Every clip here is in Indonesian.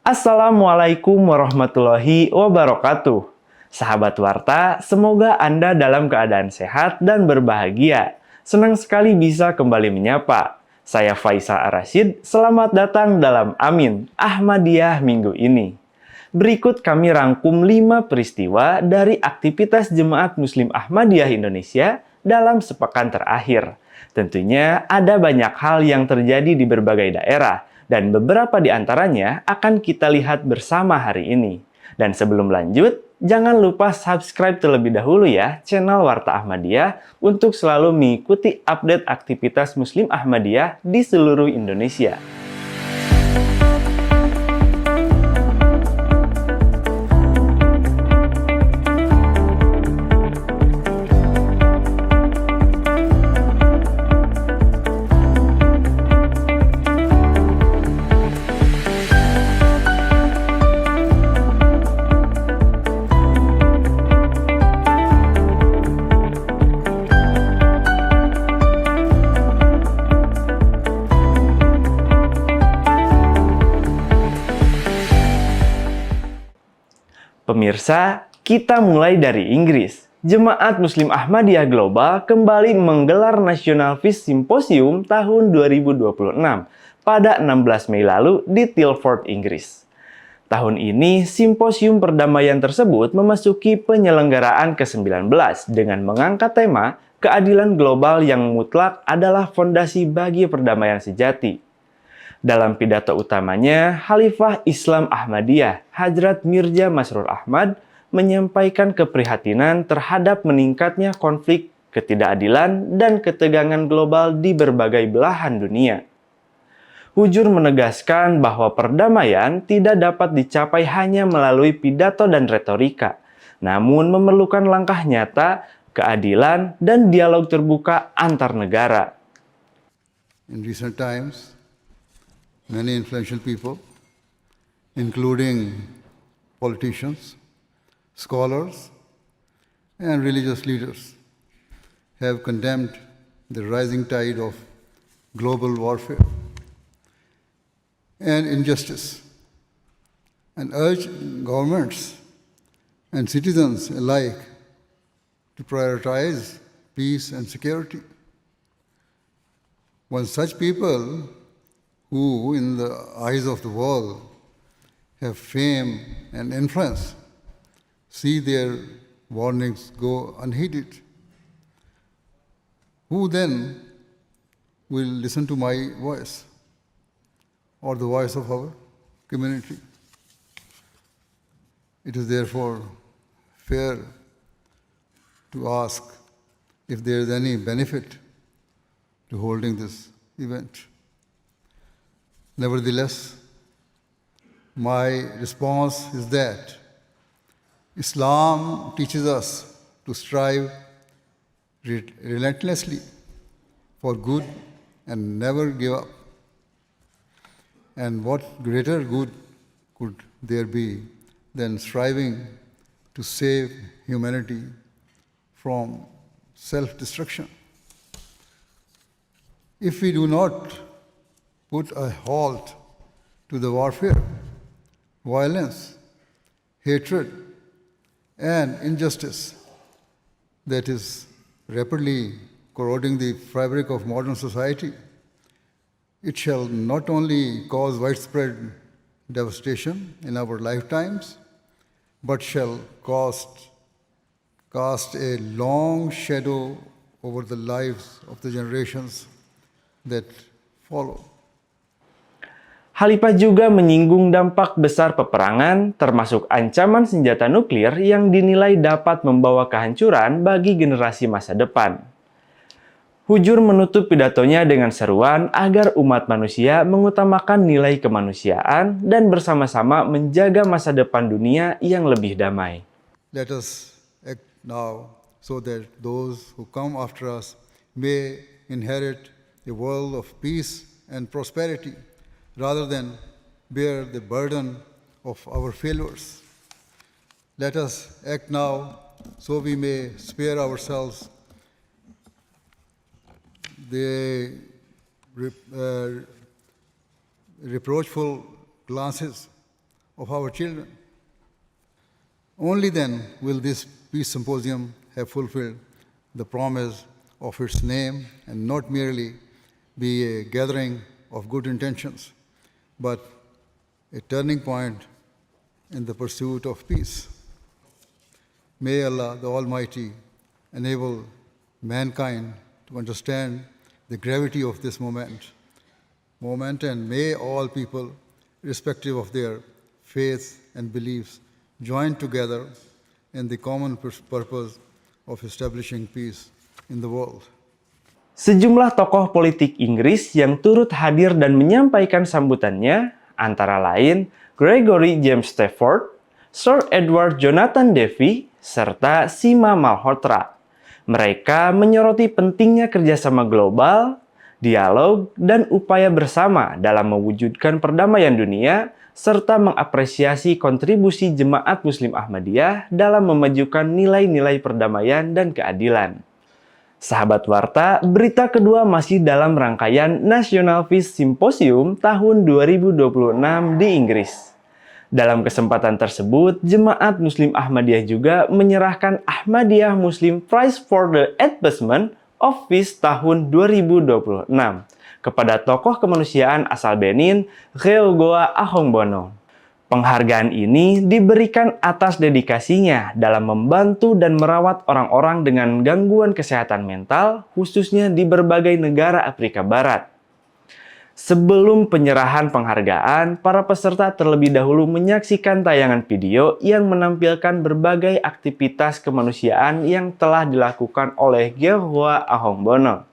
Assalamualaikum warahmatullahi wabarakatuh. Sahabat Warta, semoga Anda dalam keadaan sehat dan berbahagia. Senang sekali bisa kembali menyapa. Saya Faisal Ar-Rasyid, selamat datang dalam Amin Ahmadiyah minggu ini. Berikut kami rangkum 5 peristiwa dari aktivitas Jemaat Muslim Ahmadiyah Indonesia dalam sepekan terakhir. Tentunya ada banyak hal yang terjadi di berbagai daerah, dan beberapa di antaranya akan kita lihat bersama hari ini. Dan sebelum lanjut, jangan lupa subscribe terlebih dahulu ya channel Warta Ahmadiyah untuk selalu mengikuti update aktivitas Muslim Ahmadiyah di seluruh Indonesia. Pemirsa, kita mulai dari Inggris. Jemaat Muslim Ahmadiyah Global kembali menggelar National Peace Symposium tahun 2026 pada 16 Mei lalu di Tilford, Inggris. Tahun ini, simposium perdamaian tersebut memasuki penyelenggaraan ke-19 dengan mengangkat tema keadilan global yang mutlak adalah fondasi bagi perdamaian sejati. Dalam pidato utamanya, Khalifah Islam Ahmadiyah, Hadrat Mirza Masroor Ahmad, menyampaikan keprihatinan terhadap meningkatnya konflik, ketidakadilan, dan ketegangan global di berbagai belahan dunia. Hujur menegaskan bahwa perdamaian tidak dapat dicapai hanya melalui pidato dan retorika, namun memerlukan langkah nyata, keadilan, dan dialog terbuka antar negara. In recent times, many influential people, including politicians, scholars, and religious leaders, have condemned the rising tide of global warfare and injustice and urged governments and citizens alike to prioritize peace and security. When such people, who in the eyes of the world have fame and influence, see their warnings go unheeded, who then will listen to my voice or the voice of our community? It is therefore fair to ask if there is any benefit to holding this event. Nevertheless, my response is that Islam teaches us to strive relentlessly for good and never give up. And what greater good could there be than striving to save humanity from self-destruction? If we do not put a halt to the warfare, violence, hatred, and injustice that is rapidly corroding the fabric of modern society, it shall not only cause widespread devastation in our lifetimes, but shall cast a long shadow over the lives of the generations that follow. Khalifah juga menyinggung dampak besar peperangan, termasuk ancaman senjata nuklir yang dinilai dapat membawa kehancuran bagi generasi masa depan. Hujur menutup pidatonya dengan seruan agar umat manusia mengutamakan nilai kemanusiaan dan bersama-sama menjaga masa depan dunia yang lebih damai. Let us act now so that those who come after us may inherit a world of peace and prosperity, rather than bear the burden of our failures. Let us act now so we may spare ourselves the reproachful glances of our children. Only then will this peace symposium have fulfilled the promise of its name and not merely be a gathering of good intentions, but a turning point in the pursuit of peace. May Allah the Almighty enable mankind to understand the gravity of this moment, and may all people, irrespective of their faiths and beliefs, join together in the common purpose of establishing peace in the world. Sejumlah tokoh politik Inggris yang turut hadir dan menyampaikan sambutannya antara lain Gregory James Stafford, Sir Edward Jonathan Davy, serta Sima Malhotra. Mereka menyoroti pentingnya kerjasama global, dialog, dan upaya bersama dalam mewujudkan perdamaian dunia, serta mengapresiasi kontribusi Jemaat Muslim Ahmadiyah dalam memajukan nilai-nilai perdamaian dan keadilan. Sahabat Warta, berita kedua masih dalam rangkaian National Peace Symposium tahun 2026 di Inggris. Dalam kesempatan tersebut, Jemaat Muslim Ahmadiyah juga menyerahkan Ahmadiyah Muslim Prize for the Advancement of Peace tahun 2026 kepada tokoh kemanusiaan asal Benin, Georgoa Ahongbono. Penghargaan ini diberikan atas dedikasinya dalam membantu dan merawat orang-orang dengan gangguan kesehatan mental, khususnya di berbagai negara Afrika Barat. Sebelum penyerahan penghargaan, para peserta terlebih dahulu menyaksikan tayangan video yang menampilkan berbagai aktivitas kemanusiaan yang telah dilakukan oleh Georgoa Ahongbono.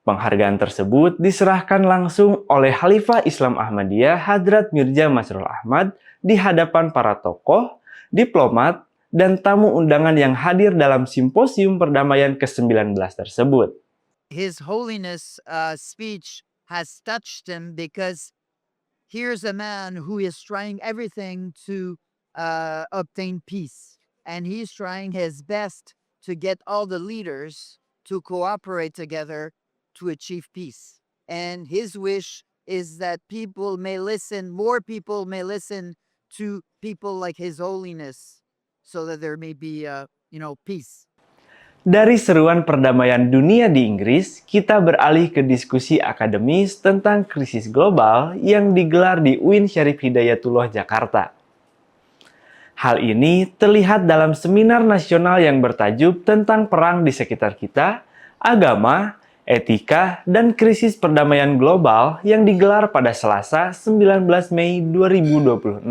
Penghargaan tersebut diserahkan langsung oleh Khalifah Islam Ahmadiyah Hadrat Mirza Masrur Ahmad di hadapan para tokoh, diplomat, dan tamu undangan yang hadir dalam simposium perdamaian ke-19 tersebut. His Holiness speech has touched him because here's a man who is trying everything to obtain peace. And he's trying his best to get all the leaders to cooperate together to achieve peace. And his wish is that more people may listen to people like His Holiness so that there may be, peace. Dari seruan perdamaian dunia di Inggris, kita beralih ke diskusi akademis tentang krisis global yang digelar di UIN Syarif Hidayatullah Jakarta. Hal ini terlihat dalam seminar nasional yang bertajuk tentang perang di sekitar kita, agama, etika, dan krisis perdamaian global yang digelar pada Selasa 19 Mei 2026.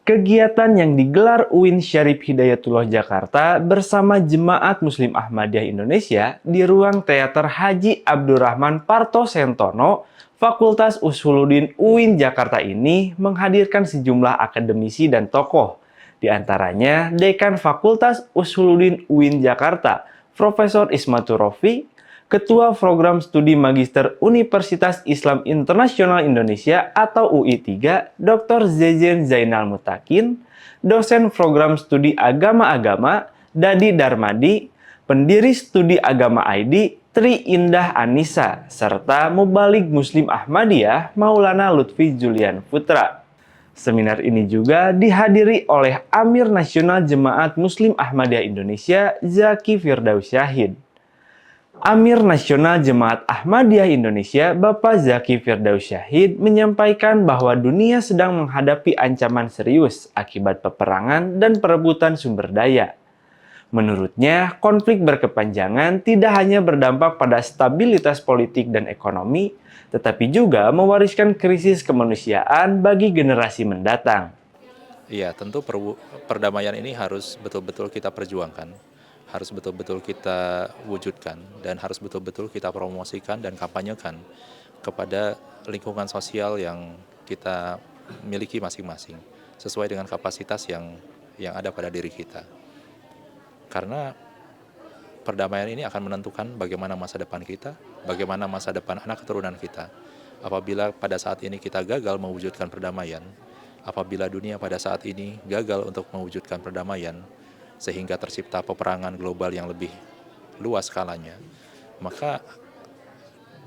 Kegiatan yang digelar UIN Syarif Hidayatullah Jakarta bersama Jemaat Muslim Ahmadiyah Indonesia di ruang Teater Haji Abdurrahman Parto Sentono, Fakultas Usuluddin UIN Jakarta ini menghadirkan sejumlah akademisi dan tokoh, di antaranya Dekan Fakultas Usuluddin UIN Jakarta, Profesor Ismatur Rofi, Ketua Program Studi Magister Universitas Islam Internasional Indonesia atau UI3, Dr. Zezen Zainal Mutakin, Dosen Program Studi Agama-Agama, Dadi Darmadi, Pendiri Studi Agama ID, Tri Indah Anissa, serta Mubalig Muslim Ahmadiyah, Maulana Lutfi Julian Putra. Seminar ini juga dihadiri oleh Amir Nasional Jemaat Muslim Ahmadiyah Indonesia, Zaki Firdaus Syahid. Amir Nasional Jemaat Ahmadiyah Indonesia, Bapak Zaki Firdaus Syahid, menyampaikan bahwa dunia sedang menghadapi ancaman serius akibat peperangan dan perebutan sumber daya. Menurutnya, konflik berkepanjangan tidak hanya berdampak pada stabilitas politik dan ekonomi, tetapi juga mewariskan krisis kemanusiaan bagi generasi mendatang. Iya, tentu perdamaian ini harus betul-betul kita perjuangkan. Harus betul-betul kita wujudkan dan harus betul-betul kita promosikan dan kampanyekan kepada lingkungan sosial yang kita miliki masing-masing sesuai dengan kapasitas yang ada pada diri kita. Karena perdamaian ini akan menentukan bagaimana masa depan kita, bagaimana masa depan anak keturunan kita. Apabila pada saat ini kita gagal mewujudkan perdamaian, apabila dunia pada saat ini gagal untuk mewujudkan perdamaian, sehingga tercipta peperangan global yang lebih luas skalanya, maka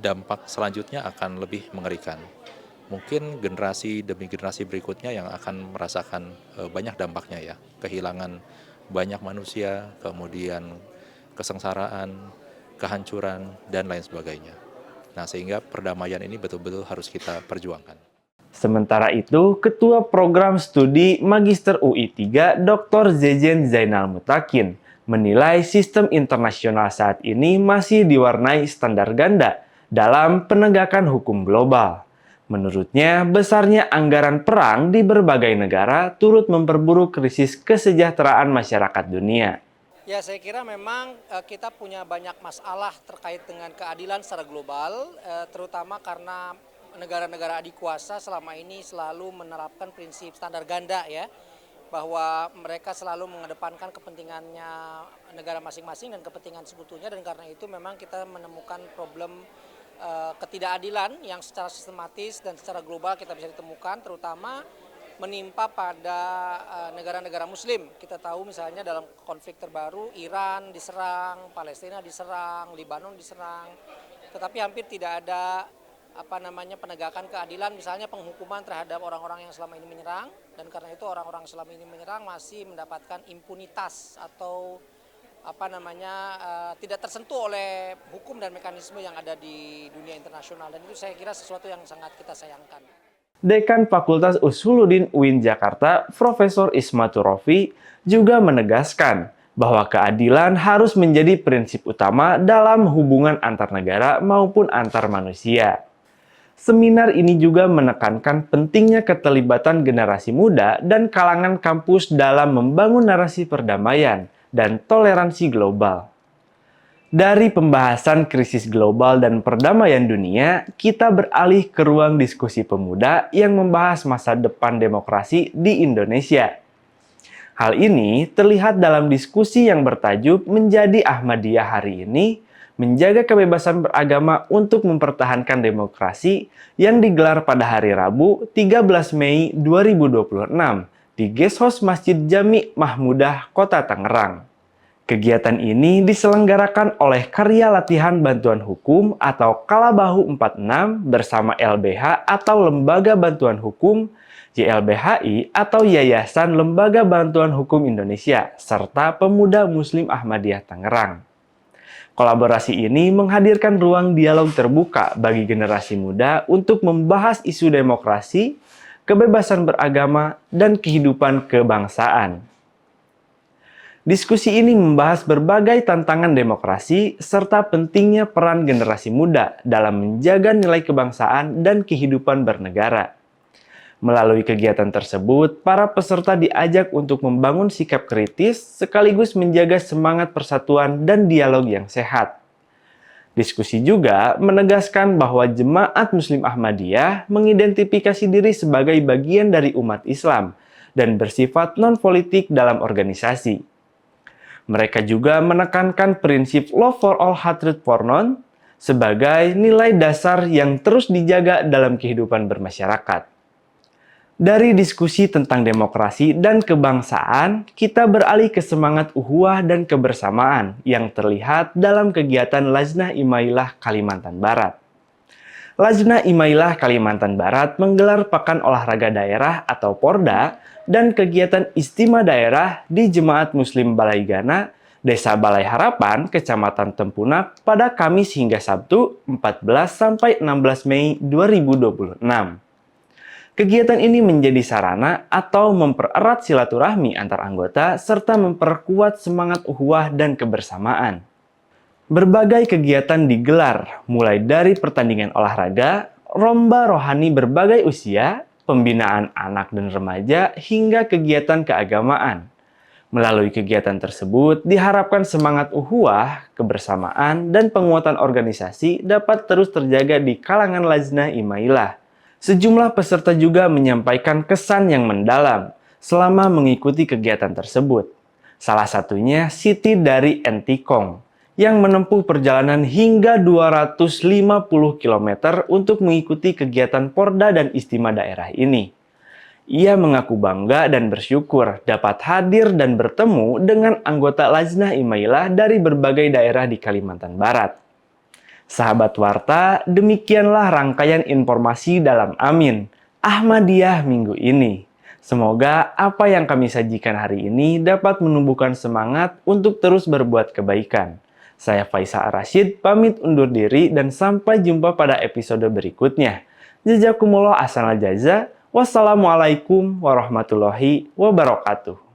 dampak selanjutnya akan lebih mengerikan. mungkin generasi demi generasi berikutnya yang akan merasakan banyak dampaknya ya, kehilangan banyak manusia, kemudian kesengsaraan, kehancuran, dan lain sebagainya. Nah, sehingga perdamaian ini betul-betul harus kita perjuangkan. Sementara itu, Ketua Program Studi Magister UI 3, Dr. Zejen Zainal Mutakin, menilai sistem internasional saat ini masih diwarnai standar ganda dalam penegakan hukum global. Menurutnya, besarnya anggaran perang di berbagai negara turut memperburuk krisis kesejahteraan masyarakat dunia. Ya, saya kira memang kita punya banyak masalah terkait dengan keadilan secara global, terutama karena negara-negara adik kuasa selama ini selalu menerapkan prinsip standar ganda ya, bahwa mereka selalu mengedepankan kepentingannya negara masing-masing dan kepentingan sekutunya, dan karena itu memang kita menemukan problem ketidakadilan yang secara sistematis dan secara global kita bisa ditemukan, terutama menimpa pada negara-negara muslim. Kita tahu misalnya dalam konflik terbaru Iran diserang, Palestina diserang, Libanon diserang, tetapi hampir tidak ada penegakan keadilan, misalnya penghukuman terhadap orang-orang yang selama ini menyerang, dan karena itu orang-orang selama ini menyerang masih mendapatkan impunitas atau tidak tersentuh oleh hukum dan mekanisme yang ada di dunia internasional, dan itu saya kira sesuatu yang sangat kita sayangkan. Dekan Fakultas Usuluddin UIN Jakarta, Profesor Ismatur Rofi, juga menegaskan bahwa keadilan harus menjadi prinsip utama dalam hubungan antar negara maupun antar manusia. Seminar ini juga menekankan pentingnya keterlibatan generasi muda dan kalangan kampus dalam membangun narasi perdamaian dan toleransi global. Dari pembahasan krisis global dan perdamaian dunia, kita beralih ke ruang diskusi pemuda yang membahas masa depan demokrasi di Indonesia. Hal ini terlihat dalam diskusi yang bertajuk Menjadi Ahmadiyah Hari Ini, menjaga kebebasan beragama untuk mempertahankan demokrasi yang digelar pada hari Rabu 13 Mei 2026 di Guest House Masjid Jami Mahmudah, Kota Tangerang. Kegiatan ini diselenggarakan oleh Karya Latihan Bantuan Hukum atau Kalabahu 46 bersama LBH atau Lembaga Bantuan Hukum, YLBHI atau Yayasan Lembaga Bantuan Hukum Indonesia, serta Pemuda Muslim Ahmadiyah Tangerang. Kolaborasi ini menghadirkan ruang dialog terbuka bagi generasi muda untuk membahas isu demokrasi, kebebasan beragama, dan kehidupan kebangsaan. Diskusi ini membahas berbagai tantangan demokrasi serta pentingnya peran generasi muda dalam menjaga nilai kebangsaan dan kehidupan bernegara. Melalui kegiatan tersebut, para peserta diajak untuk membangun sikap kritis sekaligus menjaga semangat persatuan dan dialog yang sehat. Diskusi juga menegaskan bahwa Jemaat Muslim Ahmadiyah mengidentifikasi diri sebagai bagian dari umat Islam dan bersifat non-politik dalam organisasi. Mereka juga menekankan prinsip love for all, hatred for none sebagai nilai dasar yang terus dijaga dalam kehidupan bermasyarakat. Dari diskusi tentang demokrasi dan kebangsaan, kita beralih ke semangat ukhuwah dan kebersamaan yang terlihat dalam kegiatan Lajnah Imailah Kalimantan Barat. Lajnah Imailah Kalimantan Barat menggelar Pekan Olahraga Daerah atau Porda dan kegiatan Istima Daerah di Jemaat Muslim Balaigana, Desa Balai Harapan, Kecamatan Tempunak pada Kamis hingga Sabtu 14-16 Mei 2026. Kegiatan ini menjadi sarana atau mempererat silaturahmi antar anggota serta memperkuat semangat ukhuwah dan kebersamaan. Berbagai kegiatan digelar, mulai dari pertandingan olahraga, lomba rohani berbagai usia, pembinaan anak dan remaja, hingga kegiatan keagamaan. Melalui kegiatan tersebut, diharapkan semangat ukhuwah, kebersamaan, dan penguatan organisasi dapat terus terjaga di kalangan Lajnah Imailah. Sejumlah peserta juga menyampaikan kesan yang mendalam selama mengikuti kegiatan tersebut. Salah satunya Siti dari Entikong, yang menempuh perjalanan hingga 250 km untuk mengikuti kegiatan Porda dan Istima daerah ini. Ia mengaku bangga dan bersyukur dapat hadir dan bertemu dengan anggota Lajnah Imailah dari berbagai daerah di Kalimantan Barat. Sahabat Warta, demikianlah rangkaian informasi dalam Amin Ahmadiyah minggu ini. Semoga apa yang kami sajikan hari ini dapat menumbuhkan semangat untuk terus berbuat kebaikan. Saya Faisal Rashid, pamit undur diri dan sampai jumpa pada episode berikutnya. Jazakumullah ahsanal jaza. Wassalamualaikum warahmatullahi wabarakatuh.